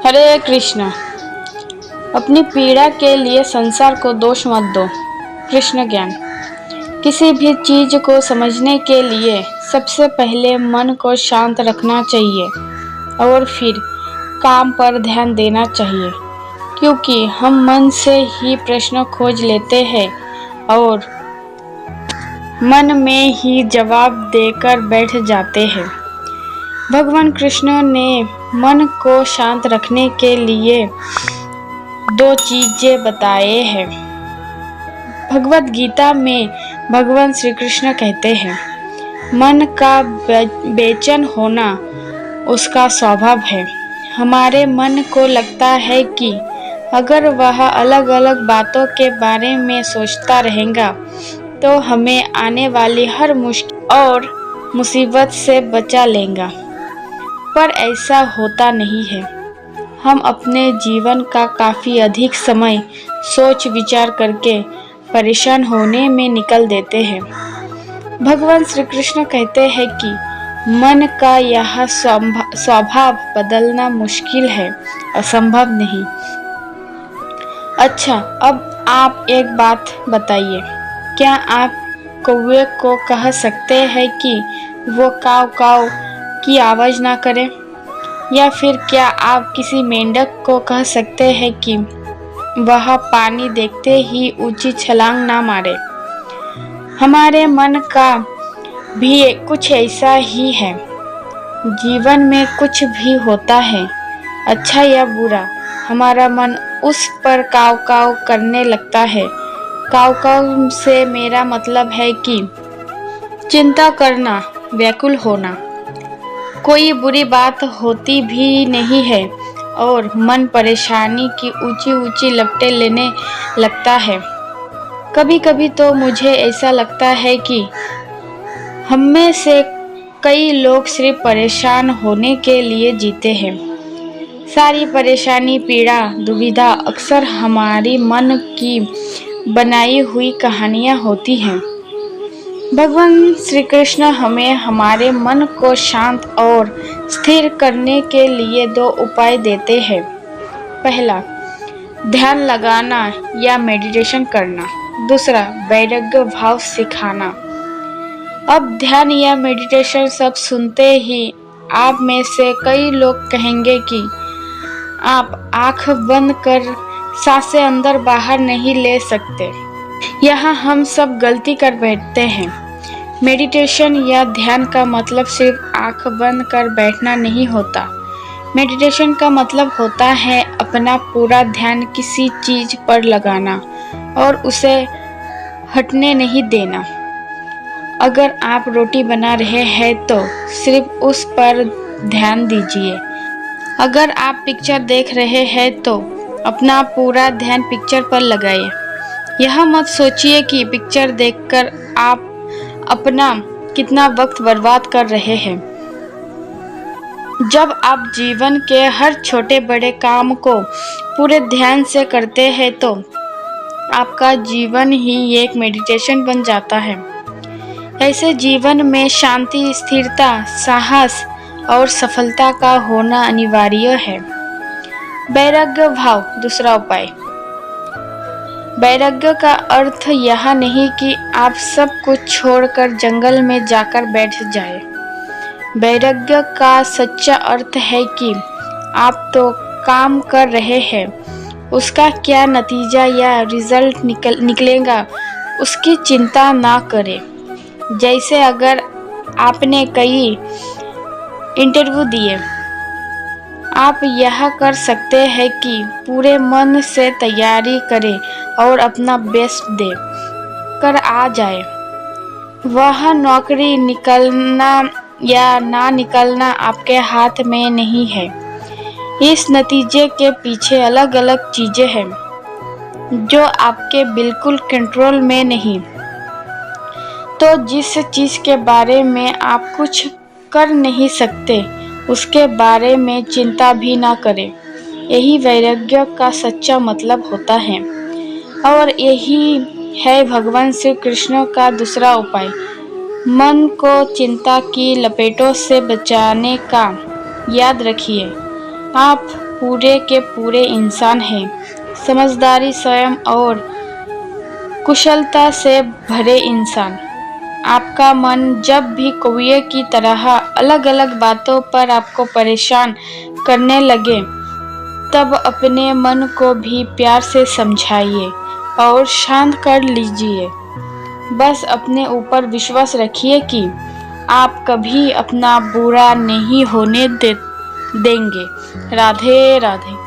हरे कृष्णा। अपनी पीड़ा के लिए संसार को दोष मत दो। कृष्ण ज्ञान। किसी भी चीज को समझने के लिए सबसे पहले मन को शांत रखना चाहिए और फिर काम पर ध्यान देना चाहिए, क्योंकि हम मन से ही प्रश्न खोज लेते हैं और मन में ही जवाब देकर बैठ जाते हैं। भगवान कृष्ण ने मन को शांत रखने के लिए दो चीजें बताए हैं। भगवत गीता में भगवान श्री कृष्ण कहते हैं, मन का बेचैन होना उसका स्वभाव है। हमारे मन को लगता है कि अगर वह अलग अलग बातों के बारे में सोचता रहेगा तो हमें आने वाली हर मुश्किल और मुसीबत से बचा लेगा, पर ऐसा होता नहीं है। हम अपने जीवन का काफी अधिक समय सोच विचार करके परेशान होने में निकल देते हैं। भगवान श्री कृष्ण कहते हैं कि मन का यह स्वभाव बदलना मुश्किल है, असंभव नहीं। अच्छा, अब आप एक बात बताइए, क्या आप कौवे को कह सकते हैं कि वो काव काव की आवाज ना करे? या फिर क्या आप किसी मेंढक को कह सकते हैं कि वह पानी देखते ही ऊंची छलांग ना मारे? हमारे मन का भी कुछ ऐसा ही है। जीवन में कुछ भी होता है, अच्छा या बुरा, हमारा मन उस पर काव काव करने लगता है। काव काव से मेरा मतलब है कि चिंता करना, व्याकुल होना। कोई बुरी बात होती भी नहीं है और मन परेशानी की ऊंची ऊंची लपटें लेने लगता है। कभी कभी तो मुझे ऐसा लगता है कि हम में से कई लोग सिर्फ परेशान होने के लिए जीते हैं। सारी परेशानी, पीड़ा, दुविधा अक्सर हमारी मन की बनाई हुई कहानियां होती हैं। भगवान श्री कृष्ण हमें हमारे मन को शांत और स्थिर करने के लिए दो उपाय देते हैं। पहला, ध्यान लगाना या मेडिटेशन करना। दूसरा, वैराग्य भाव सिखाना। अब ध्यान या मेडिटेशन सब सुनते ही आप में से कई लोग कहेंगे कि आप आंख बंद कर सांसें अंदर बाहर नहीं ले सकते। यहाँ हम सब गलती कर बैठते हैं। मेडिटेशन या ध्यान का मतलब सिर्फ आंख बंद कर बैठना नहीं होता। मेडिटेशन का मतलब होता है अपना पूरा ध्यान किसी चीज पर लगाना और उसे हटने नहीं देना। अगर आप रोटी बना रहे हैं तो सिर्फ उस पर ध्यान दीजिए। अगर आप पिक्चर देख रहे हैं तो अपना पूरा ध्यान पिक्चर पर लगाइए। यह मत सोचिए कि पिक्चर देखकर आप अपना कितना वक्त बर्बाद कर रहे हैं। जब आप जीवन के हर छोटे बड़े काम को पूरे ध्यान से करते हैं तो आपका जीवन ही एक मेडिटेशन बन जाता है। ऐसे जीवन में शांति, स्थिरता, साहस और सफलता का होना अनिवार्य है। वैराग्य भाव, दूसरा उपाय। वैराग्य का अर्थ यह नहीं कि आप सब कुछ छोड़कर जंगल में जाकर बैठ जाए। वैराग्य का सच्चा अर्थ है कि आप तो काम कर रहे हैं, उसका क्या नतीजा या रिजल्ट निकलेगा उसकी चिंता ना करें। जैसे अगर आपने कई इंटरव्यू दिए, आप यह कर सकते हैं कि पूरे मन से तैयारी करें और अपना बेस्ट दे कर आ जाए। वह नौकरी निकलना या ना निकलना आपके हाथ में नहीं है। इस नतीजे के पीछे अलग अलग चीजें हैं जो आपके बिल्कुल कंट्रोल में नहीं। तो जिस चीज के बारे में आप कुछ कर नहीं सकते उसके बारे में चिंता भी ना करें। यही वैराग्य का सच्चा मतलब होता है और यही है भगवान श्री कृष्ण का दूसरा उपाय। मन को चिंता की लपेटों से बचाने का याद रखिए। आप पूरे के पूरे इंसान हैं, समझदारी, स्वयं और कुशलता से भरे इंसान। आपका मन जब भी कौवे की तरह अलग अलग बातों पर आपको परेशान करने लगे, तब अपने मन को भी प्यार से समझाइए और शांत कर लीजिए। बस अपने ऊपर विश्वास रखिए कि आप कभी अपना बुरा नहीं होने देंगे। राधे राधे।